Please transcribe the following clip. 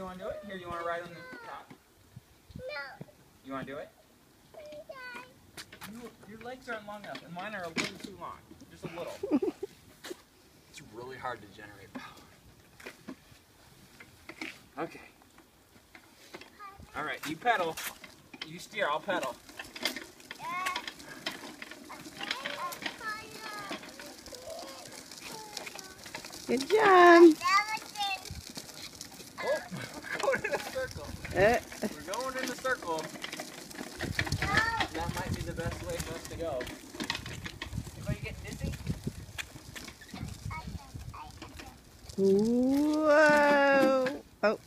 You want to do it? Here, you want to ride on the top? No. You want to do it? Your legs aren't long enough, and mine are a little too long. Just a little. It's really hard to generate power. Okay. All right, you pedal. You steer, I'll pedal. Good job. Oh, we're going in a circle. We're going in a circle. That might be the best way for us to go. Anybody getting dizzy? Whoa. Oh.